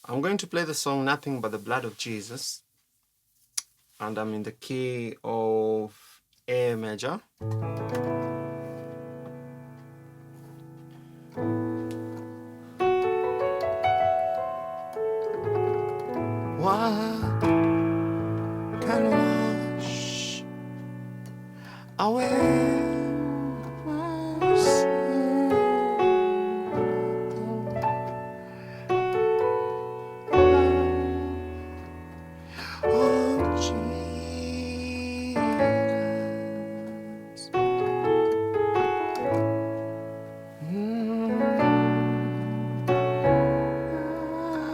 I'm going to play the song Nothing But the Blood of Jesus, and I'm in the key of A major. What can wash away my sin? Oh, Jesus.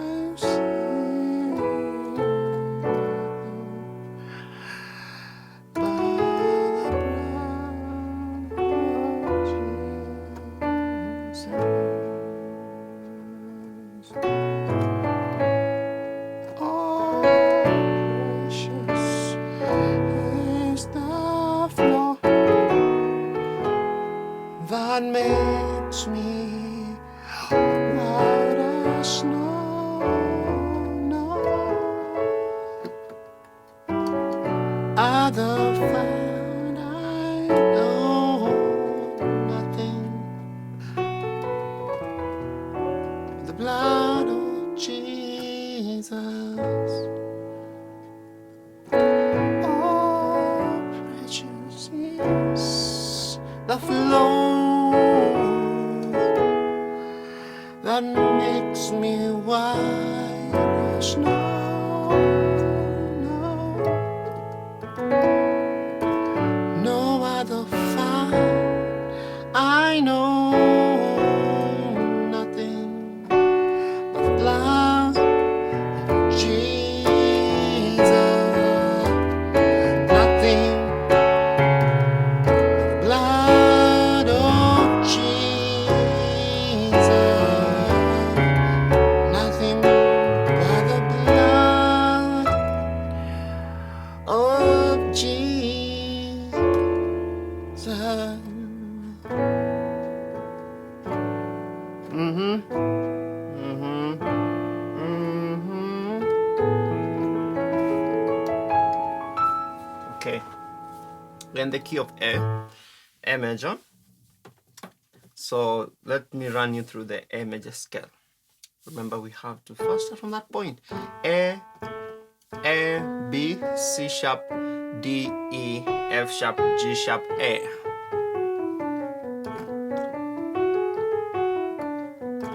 I've seen by the blood of Jesus. Oh, precious is the flow that makes me white as snow. No other found I know nothing. The blood of Jesus. Oh, precious is the flow that makes me white as snow. No other found I know nothing but the blood of Jesus. Nothing but the blood of Jesus. Nothing but the blood of Jesus. Okay, then the key of A major. So let me run you through the A major scale. Remember, we have to first start from that point. A, B, C sharp, D, E, F sharp, G sharp, A.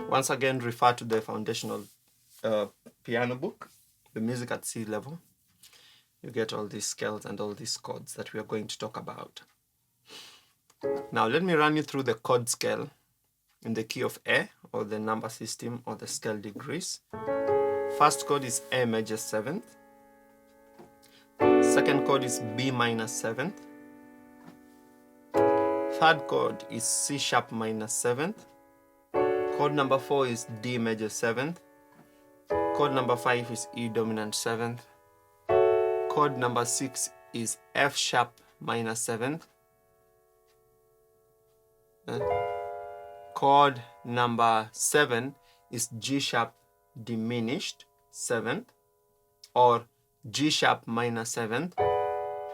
Once again, refer to the foundational piano book, the music at C level. You get all these scales and all these chords that we are going to talk about. Now let me run you through the chord scale in the key of A, or the number system, or the scale degrees. First chord is A major 7th. Second chord is B minor 7th. Third chord is C sharp minor 7th. Chord number 4 is D major 7th. Chord number 5 is E dominant 7th. Chord number 6 is F sharp minor 7th. Chord number 7 is G sharp diminished 7th, or G sharp minor 7th,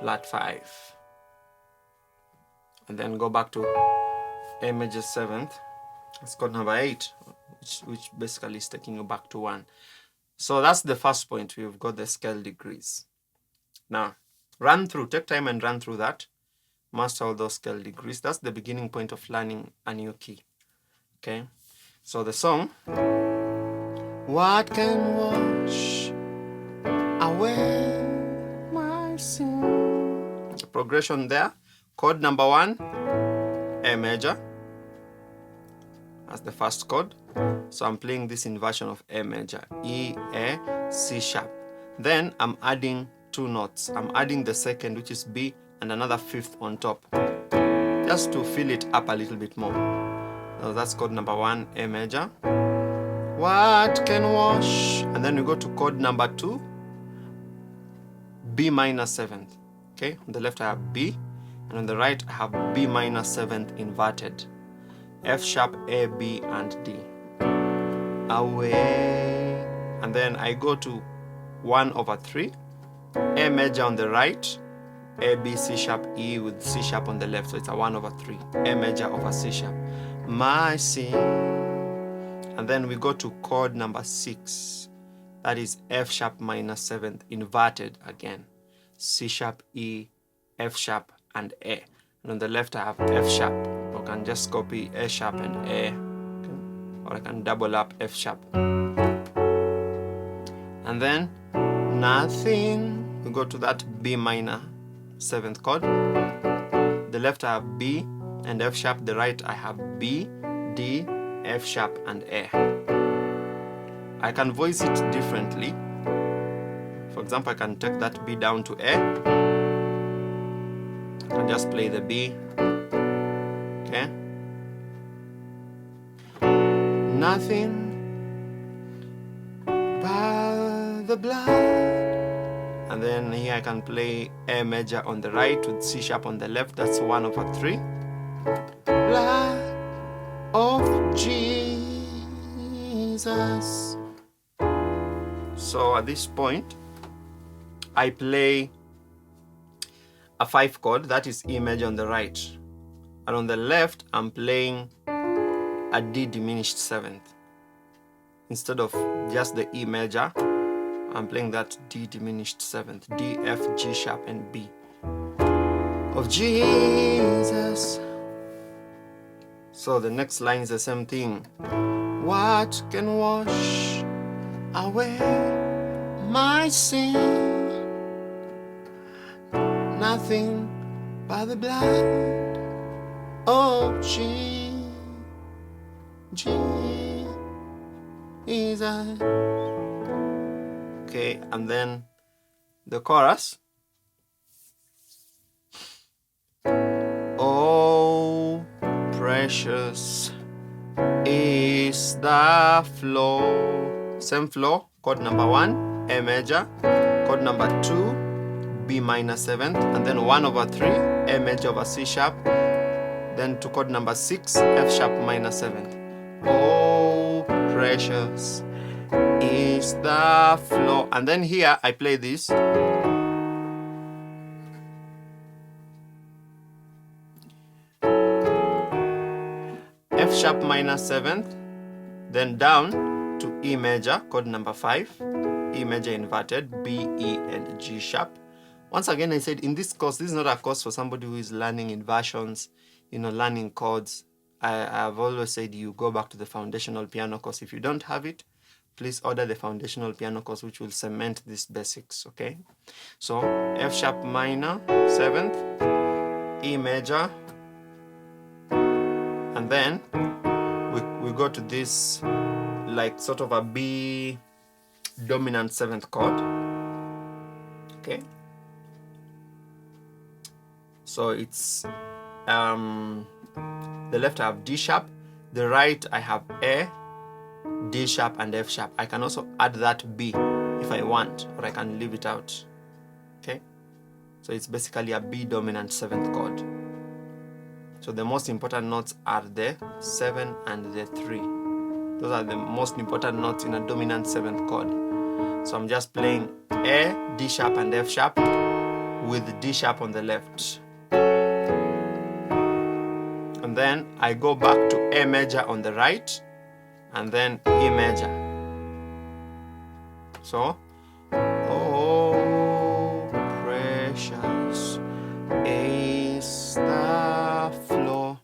flat 5. And then go back to A major 7th. It's chord number 8, which basically is taking you back to 1. So that's the first point. We've got the scale degrees. Now, take time and run through that. Master all those scale degrees. That's the beginning point of learning a new key. Okay, so the song. What can wash away my sin? The progression there. Chord number 1, A major. That's the first chord. So I'm playing this inversion of A major. E, A, C sharp. Then I'm adding 2 notes. I'm adding the second, which is B, and another 5th on top, just to fill it up a little bit more. So that's chord number 1, A major. What can wash? And then we go to chord number 2, B minor 7th. Okay, on the left I have B, and on the right I have B minor 7th inverted. F sharp, A, B, and D. Away and then I go to 1/3, A major on the right, A, B, C sharp, E with C sharp on the left. So it's a 1/3, A major over C sharp. My C. And then we go to chord number 6. That is F sharp minor 7th, inverted again. C sharp, E, F sharp, and A. And on the left I have F sharp. I can just copy A sharp and A. Okay. Or I can double up F sharp. And then nothing. We go to that B minor 7th chord. The left I have B and F sharp. The right I have B, D, F sharp, and A. I can voice it differently. For example, I can take that B down to A. I can just play the B. Okay. Nothing but the blood. And then here I can play A major on the right with C sharp on the left. That's 1/3. Blood of Jesus. So at this point, I play a 5 chord, that is E major on the right. And on the left, I'm playing a D diminished 7th. Instead of just the E major, I'm playing that D diminished 7th. D, F, G sharp, and B. Of Jesus. So the next line is the same thing. What can wash away my sin? Nothing but the blood of Jesus. Okay, and then the chorus. Oh, precious is the flow. Same flow, chord number 1, A major, chord number 2, B minor 7th, and then 1/3, A major over C sharp, then to chord number 6, F sharp minor 7th. Oh, precious is the flow. And then here I play this. F sharp minor 7th, then down to E major, chord number 5, E major inverted, B, E, and G sharp. Once again, I said in this course, this is not a course for somebody who is learning inversions, learning chords. I've always said you go back to the foundational piano course. If you don't have it, please order the foundational piano course, which will cement these basics, okay? So F sharp minor 7th, E major, and then we go to this like sort of a B dominant 7th chord, okay? So it's the left I have D sharp, the right I have A, D sharp, and F sharp. I can also add that B if I want, or I can leave it out, okay? So it's basically a B dominant 7th chord. So the most important notes are the 7 and the 3. Those are the most important notes in a dominant 7th chord. So I'm just playing A, D sharp, and F sharp with D sharp on the left. And then I go back to A major on the right, and then E major. So, oh, precious is the flow.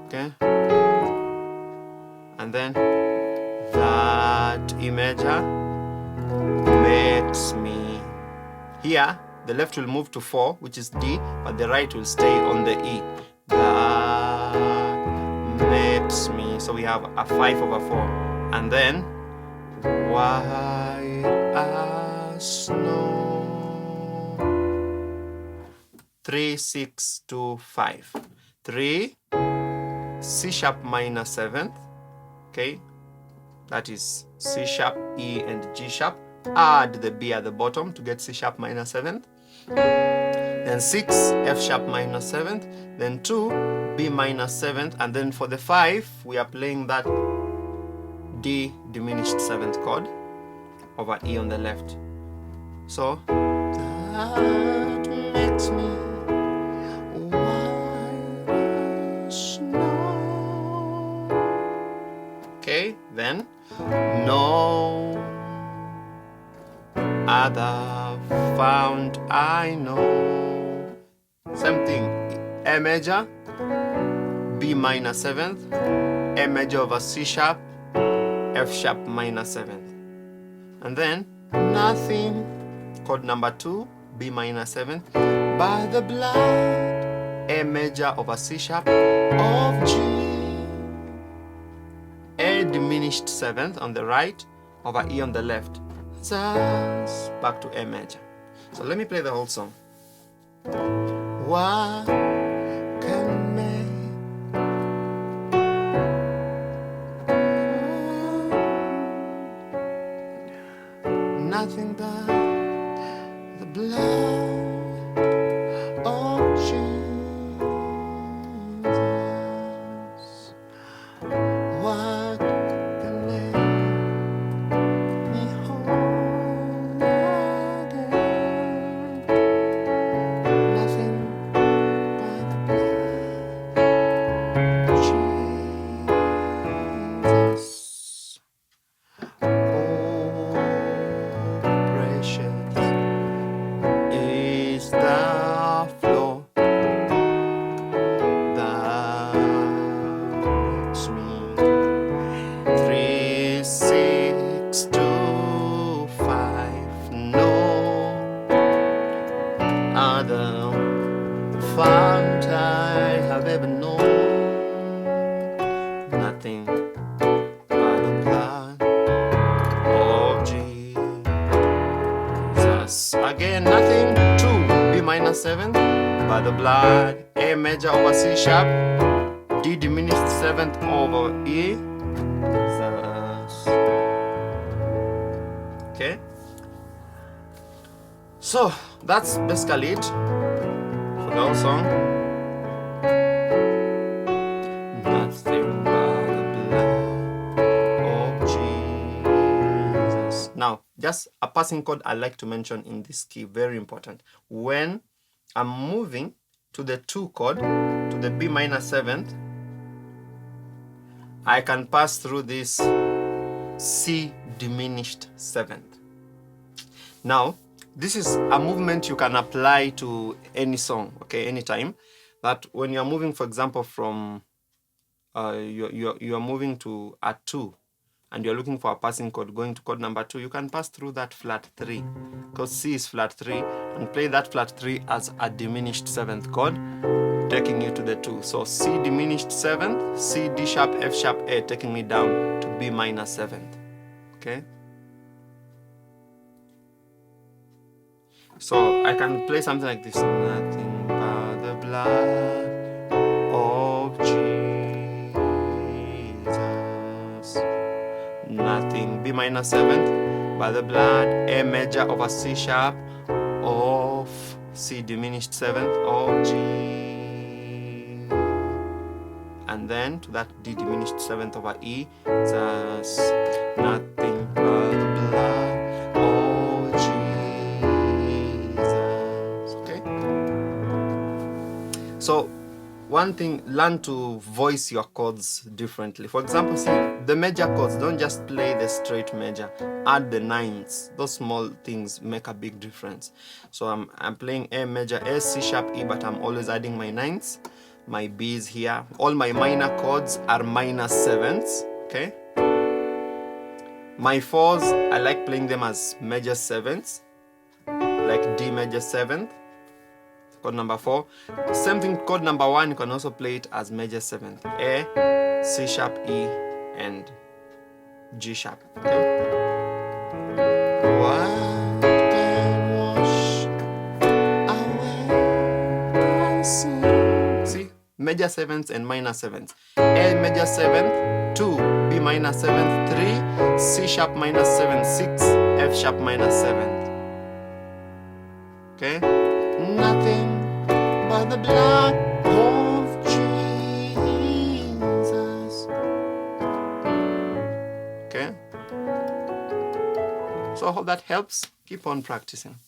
Okay? And then that E major makes me. Here, the left will move to 4, which is D, but the right will stay on the E. That makes me. So we have a 5/4. And then white as snow. 3, 6, 2, 5. 3, C sharp minor 7th. Okay, that is C sharp, E, and G sharp. Add the B at the bottom to get C sharp minor 7th. Then 6, F sharp minor 7th. Then 2, B minor 7th. And then for the 5, we are playing that D diminished 7th chord over E on the left. So that makes me white as snow. Okay, then no other fount I know. Same thing. A major, B minor 7th, A major over C sharp, F sharp minor 7th. And then nothing, chord number 2, B minor 7th, by the blood, A major over C sharp of G, A diminished 7th on the right over E on the left. Thus, back to A major. So let me play the whole song. What can make nothing but the blood of Jesus? What can make me whole again? Nothing but the blood of Jesus. Oh, precious is the flow that makes me 3, 6, 2, 5. No other fount I have ever known. Nothing but the blood of Jesus. Again, nothing. 2, B minor 7th, by the blood, A major over C sharp, D diminished 7th over E. Jesus. Okay. So that's basically it for the whole song. Nothing but the blood of Jesus. Now, just a passing chord I like to mention in this key, very important. When I'm moving to the 2 chord, to the B minor 7th, I can pass through this C diminished 7th. Now, this is a movement you can apply to any song, okay, anytime. That when you're moving, for example, from you're moving to a 2 and you're looking for a passing chord going to chord number 2, you can pass through that flat 3 because C is flat 3 and play that flat 3 as a diminished 7th chord, taking you to the 2. So C diminished 7th, C, D sharp, F sharp, A, taking me down to B minor 7th. Okay? So I can play something like this. Nothing but the blood of Jesus. Nothing. B minor 7th, by the blood, A major over C sharp of C diminished 7th of G. And then to that D diminished 7th over E. Thus, nothing but the blood of Jesus. Okay? So, one thing, learn to voice your chords differently. For example, see, the major chords, don't just play the straight major, add the 9s. Those small things make a big difference. So I'm playing A major, A, C sharp, E, but I'm always adding my 9s, my B's here. All my minor chords are minor 7ths, okay? My 4s, I like playing them as major 7ths, like D major 7th. Chord number 4. Same thing, chord number 1, you can also play it as major 7th. A, C sharp, E, and G sharp. Okay? What can wash away my sin? See? Major 7ths and minor 7ths. A major 7th, 2, B minor 7th, 3, C sharp minor 7, 6, F sharp minor 7th. Okay? Nothing but the blood of Jesus. Okay? So I hope that helps. Keep on practicing.